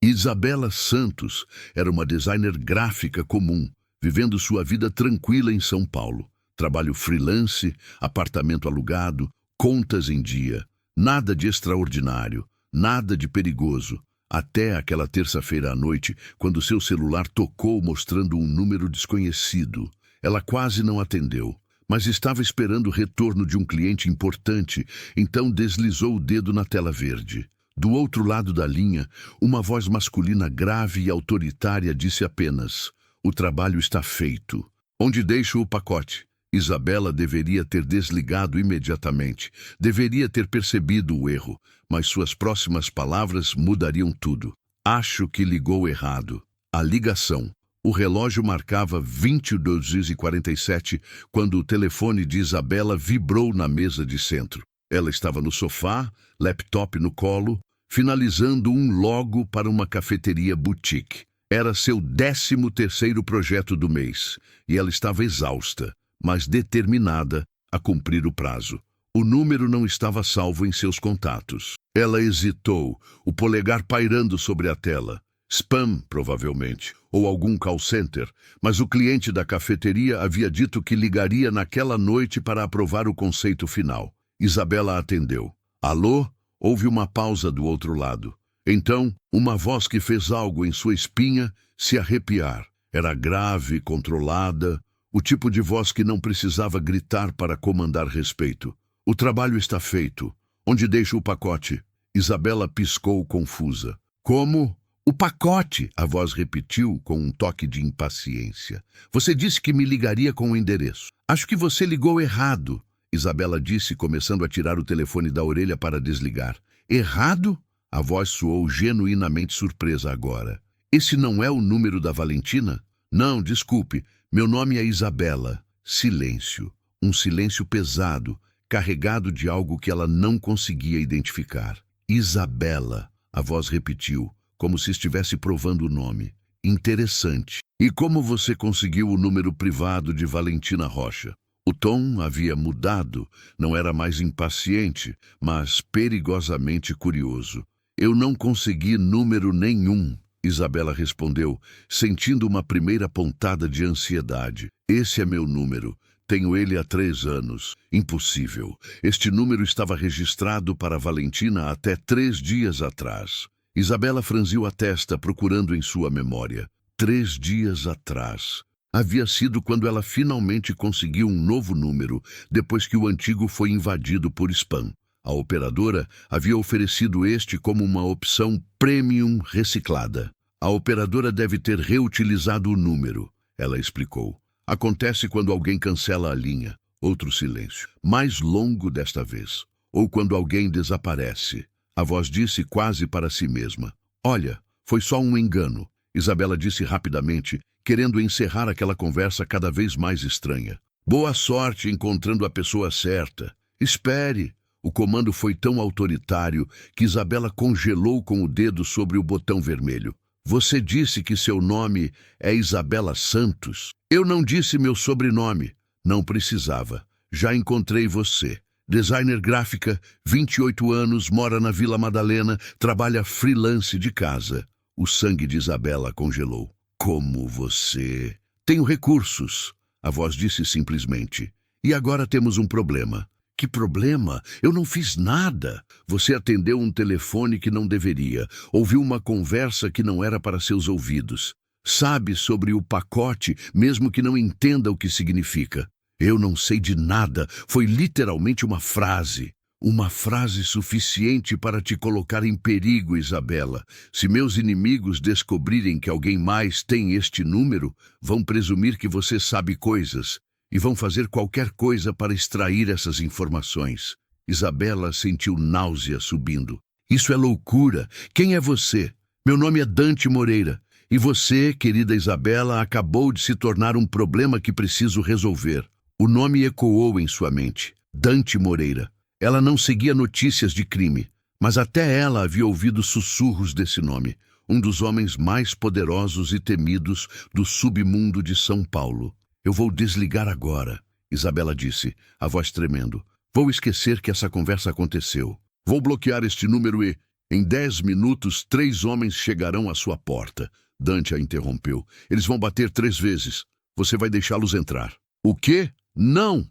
Isabela Santos era uma designer gráfica comum, vivendo sua vida tranquila em São Paulo. Trabalho freelance, apartamento alugado, contas em dia. Nada de extraordinário, nada de perigoso. Até aquela terça-feira à noite, quando seu celular tocou mostrando um número desconhecido. Ela quase não atendeu, mas estava esperando o retorno de um cliente importante, então deslizou o dedo na tela verde. Do outro lado da linha, uma voz masculina grave e autoritária disse apenas: "O trabalho está feito. Onde deixo o pacote?" Isabela deveria ter desligado imediatamente. Deveria ter percebido o erro, mas suas próximas palavras mudariam tudo. "Acho que ligou errado." A ligação. O relógio marcava 22h47 quando o telefone de Isabela vibrou na mesa de centro. Ela estava no sofá, laptop no colo, finalizando um logo para uma cafeteria boutique. Era seu 13º projeto do mês, e ela estava exausta, mas determinada a cumprir o prazo. O número não estava salvo em seus contatos. Ela hesitou, o polegar pairando sobre a tela. Spam, provavelmente, ou algum call center, mas o cliente da cafeteria havia dito que ligaria naquela noite para aprovar o conceito final. Isabela atendeu. "Alô?" Houve uma pausa do outro lado. Então, uma voz que fez algo em sua espinha se arrepiar. Era grave, controlada, o tipo de voz que não precisava gritar para comandar respeito. "O trabalho está feito. Onde deixo o pacote?" Isabela piscou confusa. "Como?" "O pacote", a voz repetiu com um toque de impaciência. "Você disse que me ligaria com o endereço." "Acho que você ligou errado", Isabela disse, começando a tirar o telefone da orelha para desligar. "Errado?" A voz soou genuinamente surpresa agora. "Esse não é o número da Valentina?" "Não, desculpe. Meu nome é Isabela." Silêncio. Um silêncio pesado, carregado de algo que ela não conseguia identificar. "Isabela", a voz repetiu, como se estivesse provando o nome. "Interessante. E como você conseguiu o número privado de Valentina Rocha?" O tom havia mudado, não era mais impaciente, mas perigosamente curioso. "Eu não consegui número nenhum", Isabela respondeu, sentindo uma primeira pontada de ansiedade. "Esse é meu número. Tenho ele há 3 anos. Impossível. Este número estava registrado para Valentina até 3 dias atrás." Isabela franziu a testa, procurando em sua memória. 3 dias atrás. Havia sido quando ela finalmente conseguiu um novo número, depois que o antigo foi invadido por spam. A operadora havia oferecido este como uma opção premium reciclada. "A operadora deve ter reutilizado o número", ela explicou. "Acontece quando alguém cancela a linha." Outro silêncio, mais longo desta vez. "Ou quando alguém desaparece." A voz disse quase para si mesma. "Olha, foi só um engano", Isabela disse rapidamente, querendo encerrar aquela conversa cada vez mais estranha. "Boa sorte encontrando a pessoa certa." "Espere." O comando foi tão autoritário que Isabela congelou com o dedo sobre o botão vermelho. "Você disse que seu nome é Isabela Santos?" "Eu não disse meu sobrenome." "Não precisava. Já encontrei você. Designer gráfica, 28 anos, mora na Vila Madalena, trabalha freelance de casa." O sangue de Isabela congelou. "Como você?" "Tenho recursos", a voz disse simplesmente. "E agora temos um problema." "Que problema? Eu não fiz nada." "Você atendeu um telefone que não deveria. Ouviu uma conversa que não era para seus ouvidos. Sabe sobre o pacote, mesmo que não entenda o que significa." "Eu não sei de nada. Foi literalmente uma frase." "Uma frase suficiente para te colocar em perigo, Isabela. Se meus inimigos descobrirem que alguém mais tem este número, vão presumir que você sabe coisas e vão fazer qualquer coisa para extrair essas informações." Isabela sentiu náusea subindo. "Isso é loucura. Quem é você?" "Meu nome é Dante Moreira. E você, querida Isabela, acabou de se tornar um problema que preciso resolver." O nome ecoou em sua mente. Dante Moreira. Ela não seguia notícias de crime, mas até ela havia ouvido sussurros desse nome, um dos homens mais poderosos e temidos do submundo de São Paulo. "Eu vou desligar agora", Isabela disse, a voz tremendo. "Vou esquecer que essa conversa aconteceu. Vou bloquear este número e..." Em 10 minutos, 3 homens chegarão à sua porta. Dante a interrompeu. Eles vão bater 3 vezes. Você vai deixá-los entrar. O quê? Não!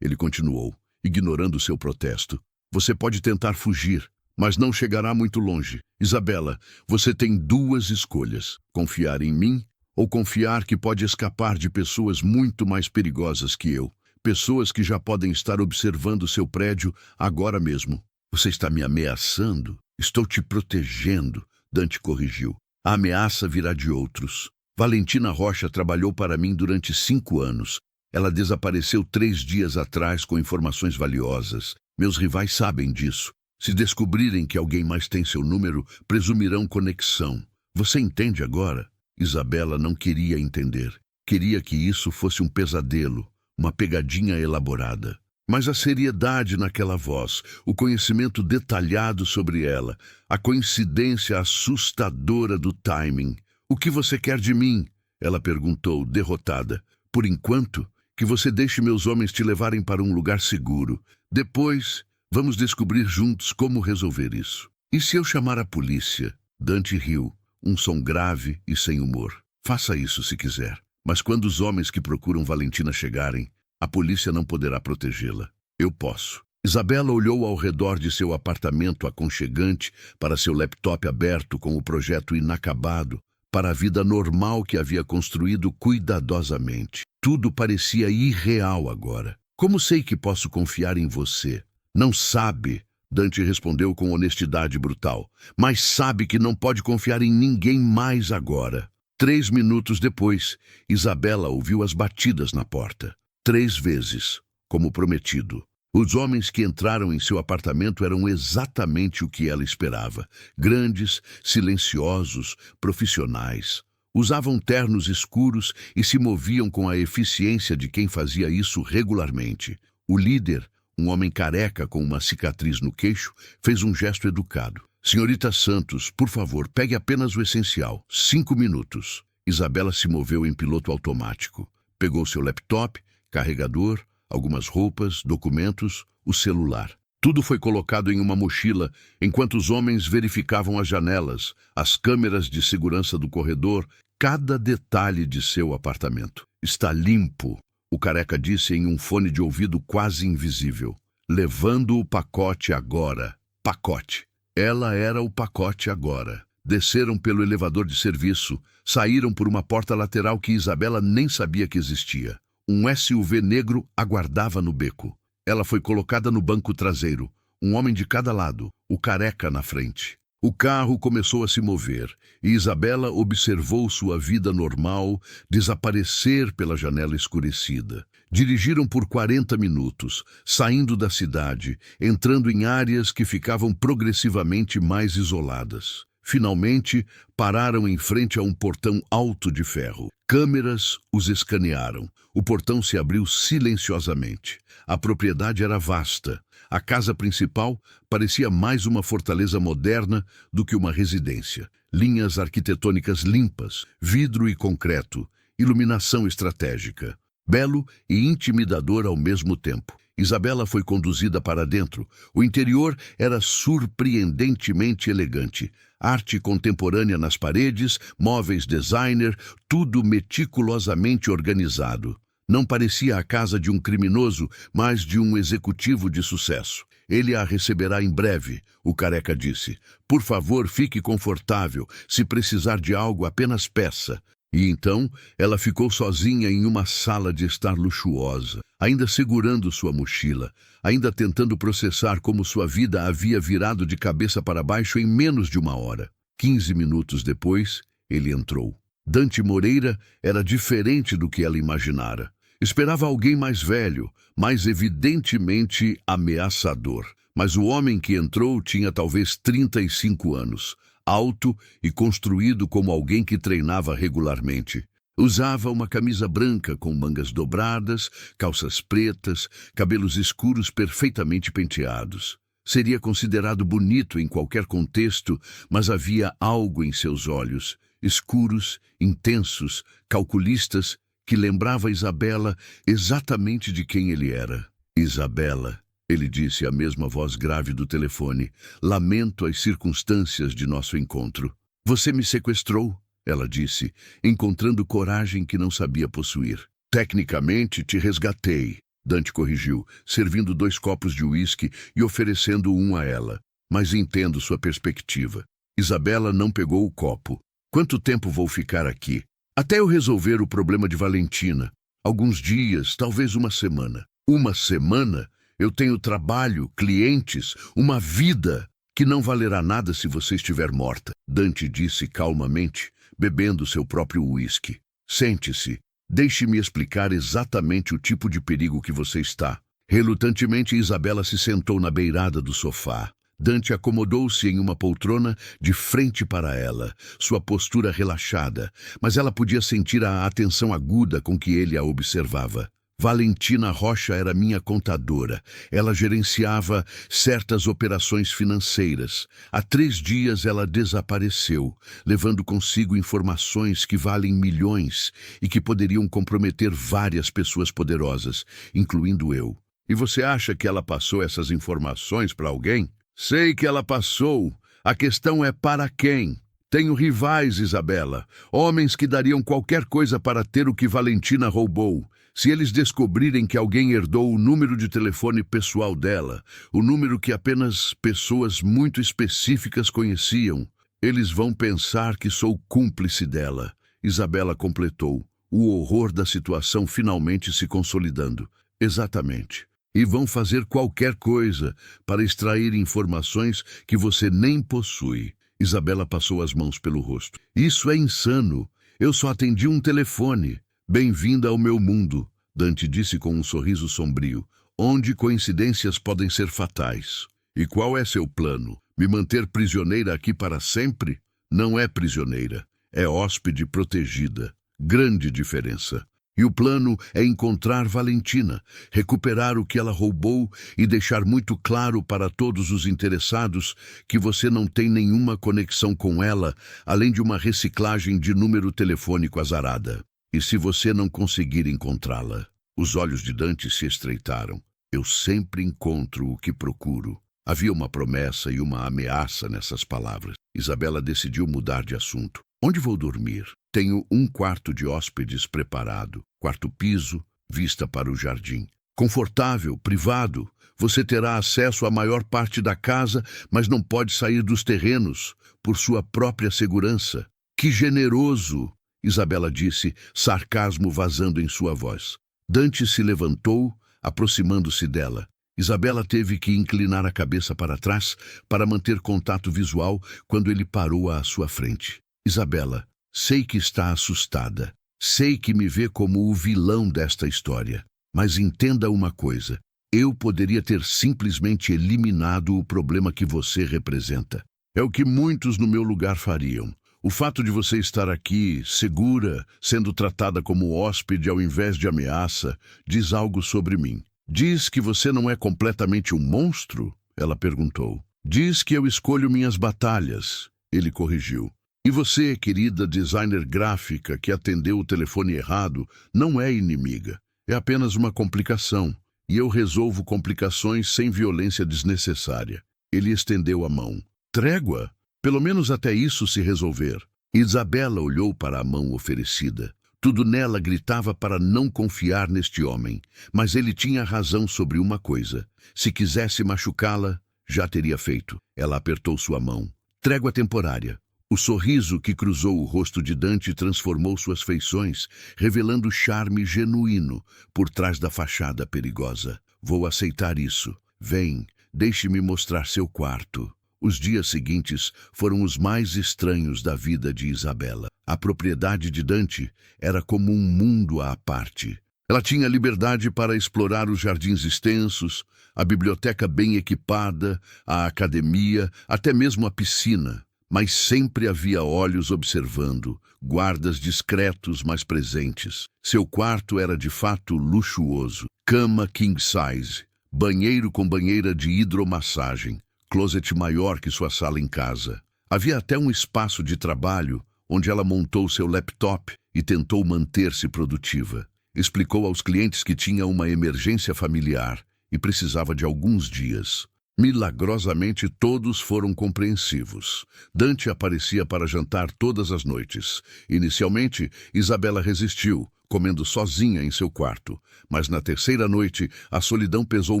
Ele continuou, ignorando seu protesto. Você pode tentar fugir, mas não chegará muito longe. Isabela, você tem 2 escolhas. Confiar em mim ou confiar que pode escapar de pessoas muito mais perigosas que eu. Pessoas que já podem estar observando seu prédio agora mesmo. Você está me ameaçando? Estou te protegendo, Dante corrigiu. A ameaça virá de outros. Valentina Rocha trabalhou para mim durante 5 anos. Ela desapareceu 3 dias atrás com informações valiosas. Meus rivais sabem disso. Se descobrirem que alguém mais tem seu número, presumirão conexão. Você entende agora? Isabela não queria entender. Queria que isso fosse um pesadelo, uma pegadinha elaborada. Mas a seriedade naquela voz, o conhecimento detalhado sobre ela, a coincidência assustadora do timing. O que você quer de mim? Ela perguntou, derrotada. Por enquanto, que você deixe meus homens te levarem para um lugar seguro. Depois, vamos descobrir juntos como resolver isso. E se eu chamar a polícia? Dante riu, um som grave e sem humor. Faça isso se quiser. Mas quando os homens que procuram Valentina chegarem, a polícia não poderá protegê-la. Eu posso. Isabela olhou ao redor de seu apartamento aconchegante para seu laptop aberto com o projeto inacabado, para a vida normal que havia construído cuidadosamente. Tudo parecia irreal agora. Como sei que posso confiar em você? Não sabe, Dante respondeu com honestidade brutal, mas sabe que não pode confiar em ninguém mais agora. 3 minutos depois, Isabela ouviu as batidas na porta. 3 vezes, como prometido. Os homens que entraram em seu apartamento eram exatamente o que ela esperava. Grandes, silenciosos, profissionais. Usavam ternos escuros e se moviam com a eficiência de quem fazia isso regularmente. O líder, um homem careca com uma cicatriz no queixo, fez um gesto educado. Senhorita Santos, por favor, pegue apenas o essencial. 5 minutos. Isabela se moveu em piloto automático. Pegou seu laptop, carregador, algumas roupas, documentos, o celular. Tudo foi colocado em uma mochila enquanto os homens verificavam as janelas, as câmeras de segurança do corredor, cada detalhe de seu apartamento. Está limpo, o careca disse em um fone de ouvido quase invisível. Levando o pacote agora. Pacote. Ela era o pacote agora. Desceram pelo elevador de serviço, saíram por uma porta lateral que Isabela nem sabia que existia. Um SUV negro aguardava no beco. Ela foi colocada no banco traseiro, um homem de cada lado, o careca na frente. O carro começou a se mover e Isabela observou sua vida normal desaparecer pela janela escurecida. Dirigiram por 40 minutos, saindo da cidade, entrando em áreas que ficavam progressivamente mais isoladas. Finalmente, pararam em frente a um portão alto de ferro. Câmeras os escanearam. O portão se abriu silenciosamente. A propriedade era vasta. A casa principal parecia mais uma fortaleza moderna do que uma residência. Linhas arquitetônicas limpas, vidro e concreto, iluminação estratégica. Belo e intimidador ao mesmo tempo. Isabela foi conduzida para dentro. O interior era surpreendentemente elegante. Arte contemporânea nas paredes, móveis designer, tudo meticulosamente organizado. Não parecia a casa de um criminoso, mas de um executivo de sucesso. Ele a receberá em breve, o careca disse. Por favor, fique confortável. Se precisar de algo, apenas peça. E então, ela ficou sozinha em uma sala de estar luxuosa, ainda segurando sua mochila, ainda tentando processar como sua vida havia virado de cabeça para baixo em menos de 1 hora. 15 minutos depois, ele entrou. Dante Moreira era diferente do que ela imaginara. Esperava alguém mais velho, mais evidentemente ameaçador. Mas o homem que entrou tinha talvez 35 anos. Alto e construído como alguém que treinava regularmente. Usava uma camisa branca com mangas dobradas, calças pretas, cabelos escuros perfeitamente penteados. Seria considerado bonito em qualquer contexto, mas havia algo em seus olhos, escuros, intensos, calculistas, que lembrava Isabela exatamente de quem ele era. Isabela. Ele disse a mesma voz grave do telefone. Lamento as circunstâncias de nosso encontro. Você me sequestrou, ela disse, encontrando coragem que não sabia possuir. Tecnicamente, te resgatei, Dante corrigiu, servindo 2 copos de uísque e oferecendo um a ela. Mas entendo sua perspectiva. Isabela não pegou o copo. Quanto tempo vou ficar aqui? Até eu resolver o problema de Valentina. Alguns dias, talvez uma semana. Uma semana? Eu tenho trabalho, clientes, uma vida que não valerá nada se você estiver morta, Dante disse calmamente, bebendo seu próprio uísque. Sente-se. Deixe-me explicar exatamente o tipo de perigo que você está. Relutantemente, Isabela se sentou na beirada do sofá. Dante acomodou-se em uma poltrona de frente para ela, sua postura relaxada, mas ela podia sentir a atenção aguda com que ele a observava. Valentina Rocha era minha contadora. Ela gerenciava certas operações financeiras. Há 3 dias ela desapareceu, levando consigo informações que valem milhões e que poderiam comprometer várias pessoas poderosas, incluindo eu. E você acha que ela passou essas informações para alguém? Sei que ela passou. A questão é para quem? Tenho rivais, Isabela. Homens que dariam qualquer coisa para ter o que Valentina roubou. Se eles descobrirem que alguém herdou o número de telefone pessoal dela, o número que apenas pessoas muito específicas conheciam, eles vão pensar que sou cúmplice dela. Isabela completou, o horror da situação finalmente se consolidando. Exatamente. E vão fazer qualquer coisa para extrair informações que você nem possui. Isabela passou as mãos pelo rosto. Isso é insano. Eu só atendi um telefone. Bem-vinda ao meu mundo, Dante disse com um sorriso sombrio, onde coincidências podem ser fatais. E qual é seu plano? Me manter prisioneira aqui para sempre? Não é prisioneira, é hóspede protegida. Grande diferença. E o plano é encontrar Valentina, recuperar o que ela roubou e deixar muito claro para todos os interessados que você não tem nenhuma conexão com ela, além de uma reciclagem de número telefônico azarada. E se você não conseguir encontrá-la? Os olhos de Dante se estreitaram. Eu sempre encontro o que procuro. Havia uma promessa e uma ameaça nessas palavras. Isabela decidiu mudar de assunto. Onde vou dormir? Tenho um quarto de hóspedes preparado. Quarto piso, vista para o jardim. Confortável, privado. Você terá acesso à maior parte da casa, mas não pode sair dos terrenos, por sua própria segurança. Que generoso! Isabela disse, sarcasmo vazando em sua voz. Dante se levantou, aproximando-se dela. Isabela teve que inclinar a cabeça para trás para manter contato visual quando ele parou à sua frente. Isabela, sei que está assustada. Sei que me vê como o vilão desta história. Mas entenda uma coisa. Eu poderia ter simplesmente eliminado o problema que você representa. É o que muitos no meu lugar fariam. O fato de você estar aqui, segura, sendo tratada como hóspede ao invés de ameaça, diz algo sobre mim. Diz que você não é completamente um monstro? Ela perguntou. Diz que eu escolho minhas batalhas. Ele corrigiu. E você, querida designer gráfica que atendeu o telefone errado, não é inimiga. É apenas uma complicação. E eu resolvo complicações sem violência desnecessária. Ele estendeu a mão. Trégua? Pelo menos até isso se resolver. Isabela olhou para a mão oferecida. Tudo nela gritava para não confiar neste homem, mas ele tinha razão sobre uma coisa. Se quisesse machucá-la, já teria feito. Ela apertou sua mão. Trégua temporária. O sorriso que cruzou o rosto de Dante transformou suas feições, revelando charme genuíno por trás da fachada perigosa. Vou aceitar isso. Vem, deixe-me mostrar seu quarto. Os dias seguintes foram os mais estranhos da vida de Isabela. A propriedade de Dante era como um mundo à parte. Ela tinha liberdade para explorar os jardins extensos, a biblioteca bem equipada, a academia, até mesmo a piscina. Mas sempre havia olhos observando, guardas discretos mas presentes. Seu quarto era de fato luxuoso. Cama king size, banheiro com banheira de hidromassagem, closet maior que sua sala em casa. Havia até um espaço de trabalho onde ela montou seu laptop e tentou manter-se produtiva. Explicou aos clientes que tinha uma emergência familiar e precisava de alguns dias. Milagrosamente, todos foram compreensivos. Dante aparecia para jantar todas as noites. Inicialmente, Isabela resistiu, comendo sozinha em seu quarto. Mas na terceira noite, a solidão pesou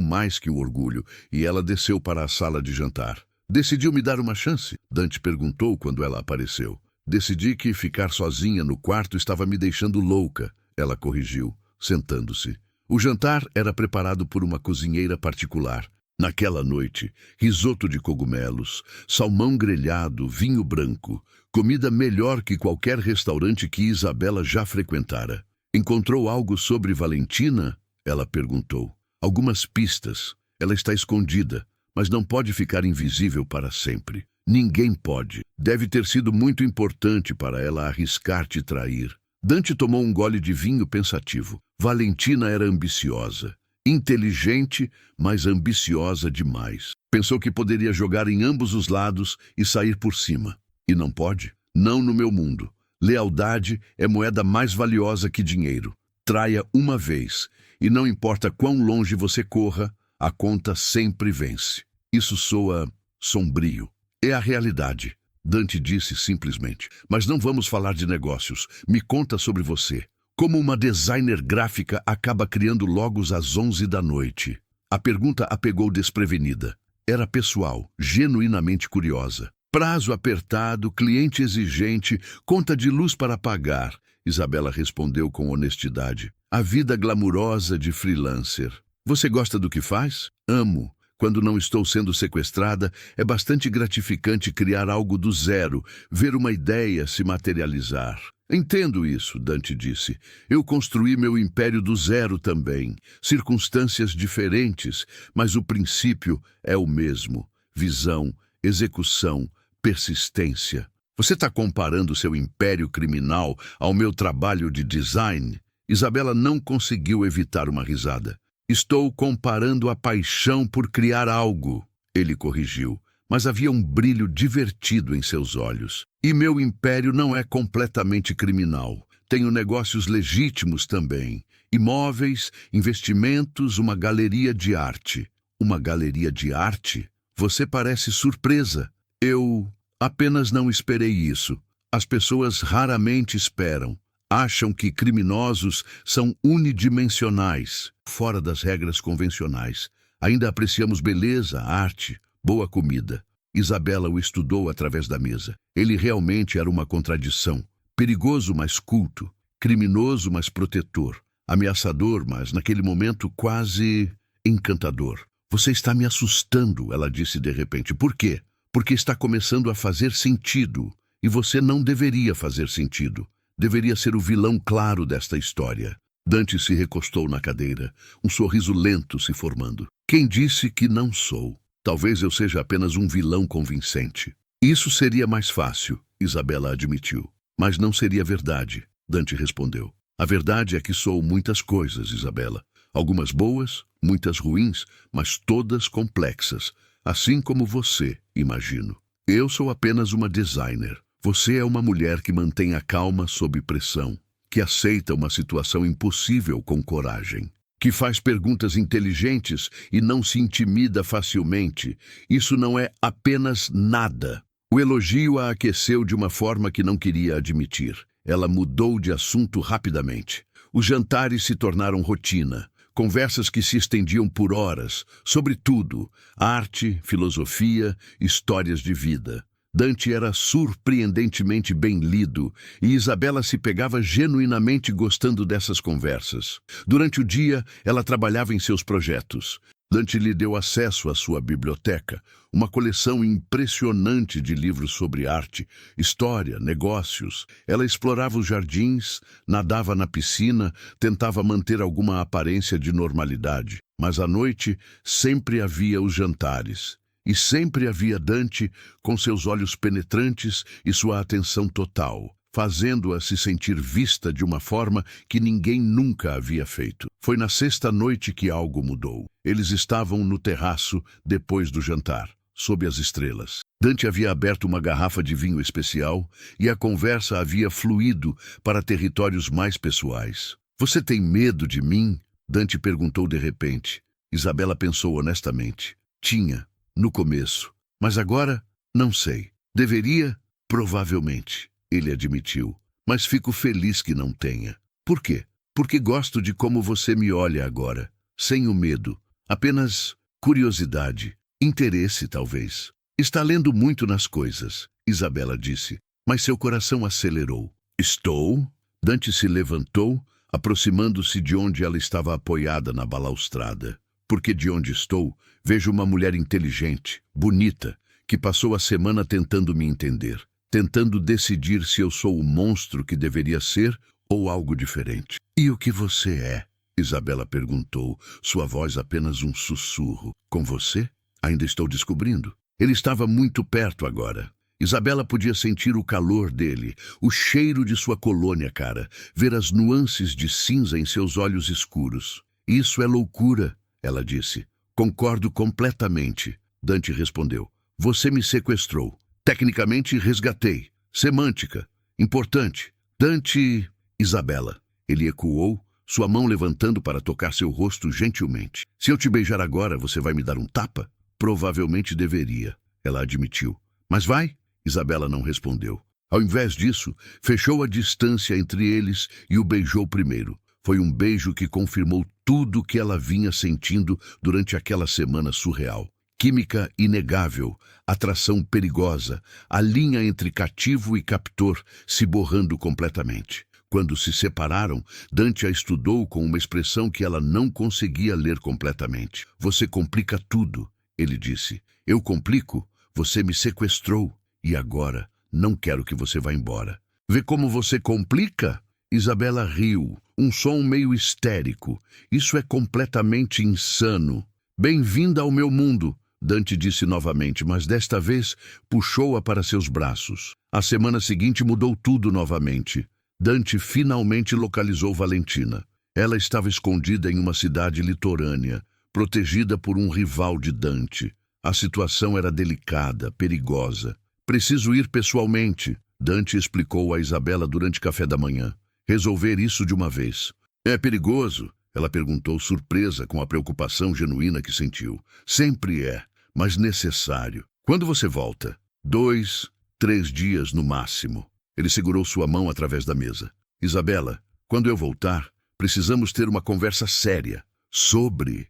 mais que o orgulho, e ela desceu para a sala de jantar. Decidiu me dar uma chance? Dante perguntou quando ela apareceu. Decidi que ficar sozinha no quarto estava me deixando louca, ela corrigiu, sentando-se. O jantar era preparado por uma cozinheira particular. Naquela noite, risoto de cogumelos, salmão grelhado, vinho branco, comida melhor que qualquer restaurante que Isabela já frequentara. Encontrou algo sobre Valentina? Ela perguntou. Algumas pistas. Ela está escondida, mas não pode ficar invisível para sempre. Ninguém pode. Deve ter sido muito importante para ela arriscar te trair. Dante tomou um gole de vinho pensativo. Valentina era ambiciosa. Inteligente, mas ambiciosa demais. Pensou que poderia jogar em ambos os lados e sair por cima. E não pode? Não no meu mundo. Lealdade é moeda mais valiosa que dinheiro. Traia uma vez, e não importa quão longe você corra, a conta sempre vence. Isso soa sombrio. É a realidade, Dante disse simplesmente. Mas não vamos falar de negócios. Me conta sobre você. Como uma designer gráfica acaba criando logos às 11 da noite? A pergunta a pegou desprevenida. Era pessoal, genuinamente curiosa. Prazo apertado, cliente exigente, conta de luz para pagar. Isabela respondeu com honestidade. A vida glamurosa de freelancer. Você gosta do que faz? Amo. Quando não estou sendo sequestrada, é bastante gratificante criar algo do zero, ver uma ideia se materializar. Entendo isso, Dante disse. Eu construí meu império do zero também. Circunstâncias diferentes, mas o princípio é o mesmo. Visão, execução, persistência. Você está comparando seu império criminal ao meu trabalho de design? Isabela não conseguiu evitar uma risada. Estou comparando a paixão por criar algo, ele corrigiu, mas havia um brilho divertido em seus olhos. E meu império não é completamente criminal. Tenho negócios legítimos também. Imóveis, investimentos, uma galeria de arte. Uma galeria de arte? Você parece surpresa. Eu apenas não esperei isso. As pessoas raramente esperam. Acham que criminosos são unidimensionais, fora das regras convencionais. Ainda apreciamos beleza, arte, boa comida. Isabela o estudou através da mesa. Ele realmente era uma contradição. Perigoso, mas culto. Criminoso, mas protetor. Ameaçador, mas naquele momento quase encantador. Você está me assustando, ela disse de repente. Por quê? Porque está começando a fazer sentido. E você não deveria fazer sentido. Deveria ser o vilão claro desta história. Dante se recostou na cadeira, um sorriso lento se formando. Quem disse que não sou? Talvez eu seja apenas um vilão convincente. Isso seria mais fácil, Isabela admitiu. Mas não seria verdade, Dante respondeu. A verdade é que sou muitas coisas, Isabela. Algumas boas, muitas ruins, mas todas complexas. Assim como você, imagino. Eu sou apenas uma designer. Você é uma mulher que mantém a calma sob pressão, que aceita uma situação impossível com coragem, que faz perguntas inteligentes e não se intimida facilmente. Isso não é apenas nada. O elogio a aqueceu de uma forma que não queria admitir. Ela mudou de assunto rapidamente. Os jantares se tornaram rotina. Conversas que se estendiam por horas, sobre tudo, arte, filosofia, histórias de vida. Dante era surpreendentemente bem lido e Isabela se pegava genuinamente gostando dessas conversas. Durante o dia, ela trabalhava em seus projetos. Dante lhe deu acesso à sua biblioteca, uma coleção impressionante de livros sobre arte, história, negócios. Ela explorava os jardins, nadava na piscina, tentava manter alguma aparência de normalidade. Mas à noite sempre havia os jantares. E sempre havia Dante com seus olhos penetrantes e sua atenção total, fazendo-a se sentir vista de uma forma que ninguém nunca havia feito. Foi na sexta noite que algo mudou. Eles estavam no terraço depois do jantar, sob as estrelas. Dante havia aberto uma garrafa de vinho especial e a conversa havia fluído para territórios mais pessoais. Você tem medo de mim? Dante perguntou de repente. Isabela pensou honestamente. Tinha, no começo. Mas agora, não sei. Deveria? Provavelmente, ele admitiu. Mas fico feliz que não tenha. Por quê? Porque gosto de como você me olha agora. Sem o medo. Apenas curiosidade. Interesse, talvez. Está lendo muito nas coisas, Isabela disse. Mas seu coração acelerou. Estou? Dante se levantou, aproximando-se de onde ela estava apoiada na balaustrada. Porque de onde estou, vejo uma mulher inteligente, bonita, que passou a semana tentando me entender, tentando decidir se eu sou o monstro que deveria ser ou algo diferente. E o que você é? Isabela perguntou, sua voz apenas um sussurro. Com você? Ainda estou descobrindo. Ele estava muito perto agora. Isabela podia sentir o calor dele, o cheiro de sua colônia, cara, ver as nuances de cinza em seus olhos escuros. Isso é loucura, ela disse. Concordo completamente, Dante respondeu. Você me sequestrou. Tecnicamente, resgatei. Semântica. Importante. Dante... Isabela. Ele ecoou, sua mão levantando para tocar seu rosto gentilmente. Se eu te beijar agora, você vai me dar um tapa? Provavelmente deveria, ela admitiu. Mas vai? Isabela não respondeu. Ao invés disso, fechou a distância entre eles e o beijou primeiro. Foi um beijo que confirmou tudo o que ela vinha sentindo durante aquela semana surreal. Química inegável, atração perigosa, a linha entre cativo e captor se borrando completamente. Quando se separaram, Dante a estudou com uma expressão que ela não conseguia ler completamente. Você complica tudo, ele disse. Eu complico? Você me sequestrou. E agora, não quero que você vá embora. Vê como você complica? Isabela riu, um som meio histérico. Isso é completamente insano. Bem-vinda ao meu mundo, Dante disse novamente, mas desta vez puxou-a para seus braços. A semana seguinte mudou tudo novamente. Dante finalmente localizou Valentina. Ela estava escondida em uma cidade litorânea, protegida por um rival de Dante. A situação era delicada, perigosa. Preciso ir pessoalmente, Dante explicou a Isabela durante café da manhã. Resolver isso de uma vez. É perigoso? Ela perguntou, surpresa com a preocupação genuína que sentiu. Sempre é, mas necessário. Quando você volta? 2, 3 dias no máximo. Ele segurou sua mão através da mesa. Isabela, quando eu voltar, precisamos ter uma conversa séria. Sobre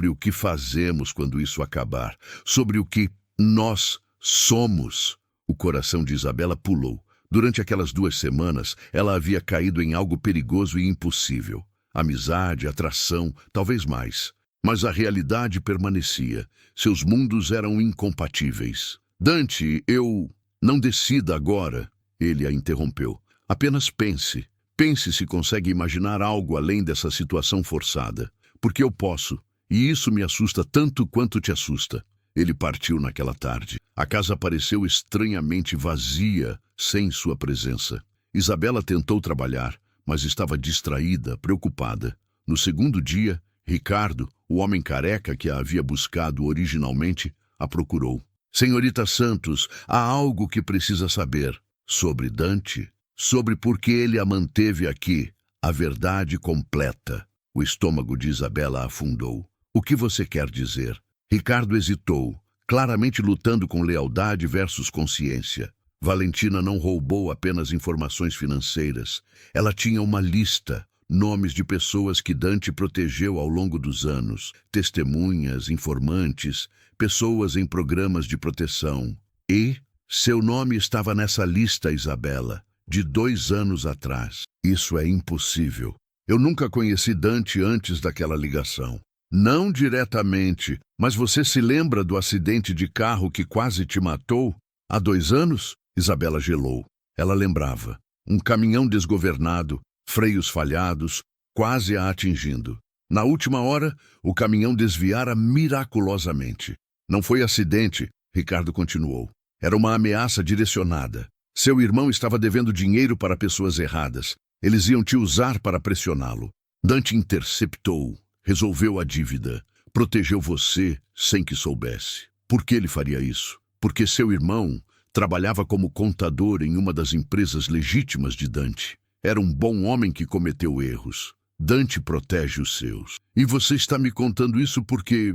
o que fazemos quando isso acabar. Sobre o que nós somos. O coração de Isabela pulou. Durante aquelas 2 semanas, ela havia caído em algo perigoso e impossível. Amizade, atração, talvez mais. Mas a realidade permanecia. Seus mundos eram incompatíveis. Dante, eu... Não decida agora, ele a interrompeu. Apenas pense. Pense se consegue imaginar algo além dessa situação forçada. Porque eu posso. E isso me assusta tanto quanto te assusta. Ele partiu naquela tarde. A casa pareceu estranhamente vazia, sem sua presença. Isabela tentou trabalhar, mas estava distraída, preocupada. No segundo dia, Ricardo, o homem careca que a havia buscado originalmente, a procurou. Senhorita Santos, há algo que precisa saber. Sobre Dante? Sobre por que ele a manteve aqui? A verdade completa. O estômago de Isabela afundou. O que você quer dizer? Ricardo hesitou, claramente lutando com lealdade versus consciência. Valentina não roubou apenas informações financeiras. Ela tinha uma lista, nomes de pessoas que Dante protegeu ao longo dos anos, testemunhas, informantes, pessoas em programas de proteção. E seu nome estava nessa lista, Isabela, de 2 anos atrás. Isso é impossível. Eu nunca conheci Dante antes daquela ligação. Não diretamente, mas você se lembra do acidente de carro que quase te matou? Há 2 anos? Isabela gelou. Ela lembrava. Um caminhão desgovernado, freios falhados, quase a atingindo. Na última hora, o caminhão desviara miraculosamente. Não foi acidente, Ricardo continuou. Era uma ameaça direcionada. Seu irmão estava devendo dinheiro para pessoas erradas. Eles iam te usar para pressioná-lo. Dante interceptou. Resolveu a dívida, protegeu você sem que soubesse. Por que ele faria isso? Porque seu irmão trabalhava como contador em uma das empresas legítimas de Dante. Era um bom homem que cometeu erros. Dante protege os seus. E você está me contando isso porque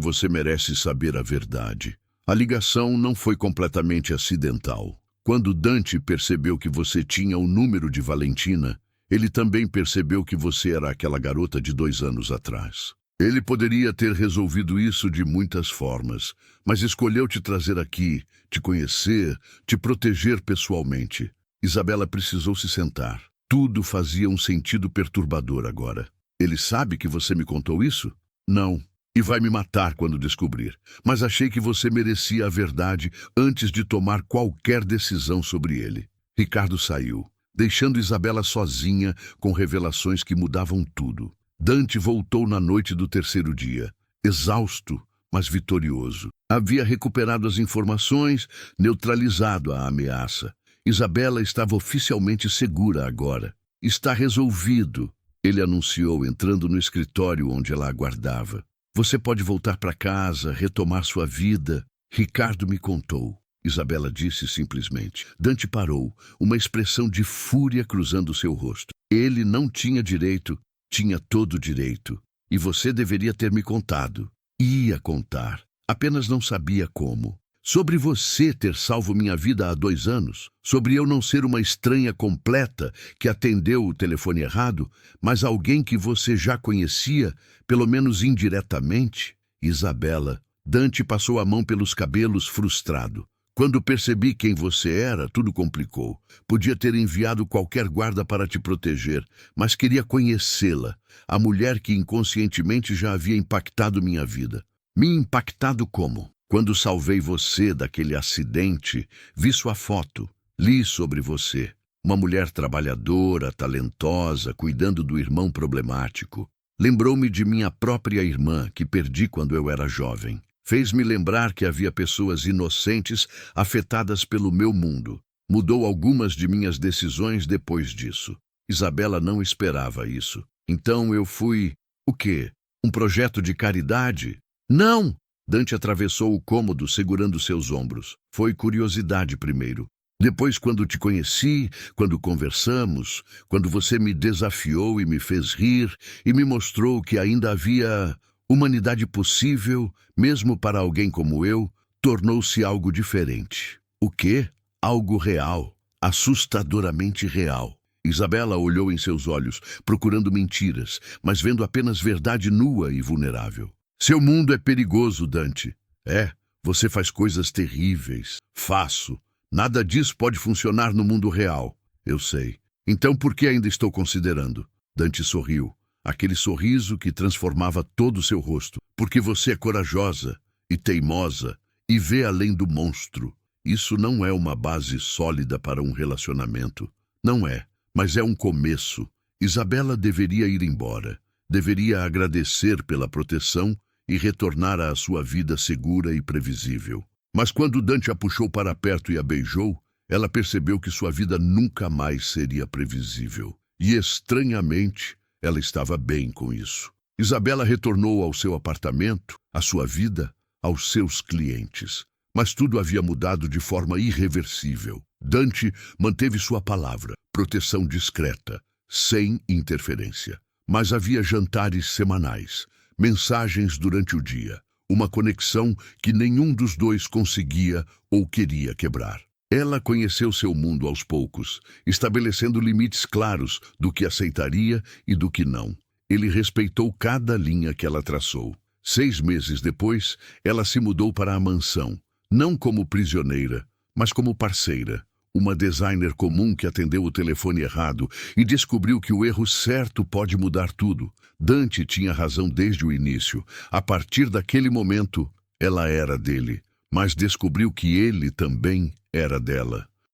você merece saber a verdade. A ligação não foi completamente acidental. Quando Dante percebeu que você tinha o número de Valentina, ele também percebeu que você era aquela garota de 2 anos atrás. Ele poderia ter resolvido isso de muitas formas, mas escolheu te trazer aqui, te conhecer, te proteger pessoalmente. Isabela precisou se sentar. Tudo fazia um sentido perturbador agora. Ele sabe que você me contou isso? Não. E vai me matar quando descobrir. Mas achei que você merecia a verdade antes de tomar qualquer decisão sobre ele. Ricardo saiu, deixando Isabela sozinha com revelações que mudavam tudo. Dante voltou na noite do 3º dia, exausto, mas vitorioso. Havia recuperado as informações, neutralizado a ameaça. Isabela estava oficialmente segura agora. Está resolvido, ele anunciou, entrando no escritório onde ela aguardava. Você pode voltar para casa, retomar sua vida. Ricardo me contou, Isabela disse simplesmente. Dante parou, uma expressão de fúria cruzando seu rosto. Ele não tinha direito, tinha todo o direito. E você deveria ter me contado. Ia contar, apenas não sabia como. Sobre você ter salvo minha vida há 2 anos, sobre eu não ser uma estranha completa que atendeu o telefone errado, mas alguém que você já conhecia, pelo menos indiretamente. Isabela, Dante passou a mão pelos cabelos, frustrado. Quando percebi quem você era, tudo complicou. Podia ter enviado qualquer guarda para te proteger, mas queria conhecê-la, a mulher que inconscientemente já havia impactado minha vida. Me impactado como? Quando salvei você daquele acidente, vi sua foto, li sobre você. Uma mulher trabalhadora, talentosa, cuidando do irmão problemático. Lembrou-me de minha própria irmã, que perdi quando eu era jovem. Fez-me lembrar que havia pessoas inocentes afetadas pelo meu mundo. Mudou algumas de minhas decisões depois disso. Isabela não esperava isso. Então eu fui... O quê? Um projeto de caridade? Não! Dante atravessou o cômodo segurando seus ombros. Foi curiosidade primeiro. Depois, quando te conheci, quando conversamos, quando você me desafiou e me fez rir e me mostrou que ainda havia humanidade possível, mesmo para alguém como eu, tornou-se algo diferente. O quê? Algo real, assustadoramente real. Isabela olhou em seus olhos, procurando mentiras, mas vendo apenas verdade nua e vulnerável. Seu mundo é perigoso, Dante. Você faz coisas terríveis. Faço. Nada disso pode funcionar no mundo real. Eu sei. Então por que ainda estou considerando? Dante sorriu. Aquele sorriso que transformava todo o seu rosto. Porque você é corajosa e teimosa e vê além do monstro. Isso não é uma base sólida para um relacionamento. Não é, mas é um começo. Isabela deveria ir embora. Deveria agradecer pela proteção e retornar à sua vida segura e previsível. Mas quando Dante a puxou para perto e a beijou, ela percebeu que sua vida nunca mais seria previsível. E, estranhamente, ela estava bem com isso. Isabela retornou ao seu apartamento, à sua vida, aos seus clientes. Mas tudo havia mudado de forma irreversível. Dante manteve sua palavra, proteção discreta, sem interferência. Mas havia jantares semanais, mensagens durante o dia, uma conexão que nenhum dos dois conseguia ou queria quebrar. Ela conheceu seu mundo aos poucos, estabelecendo limites claros do que aceitaria e do que não. Ele respeitou cada linha que ela traçou. 6 meses depois, ela se mudou para a mansão, não como prisioneira, mas como parceira. Uma designer comum que atendeu o telefone errado e descobriu que o erro certo pode mudar tudo. Dante tinha razão desde o início. A partir daquele momento, ela era dele, mas descobriu que ele também era dela.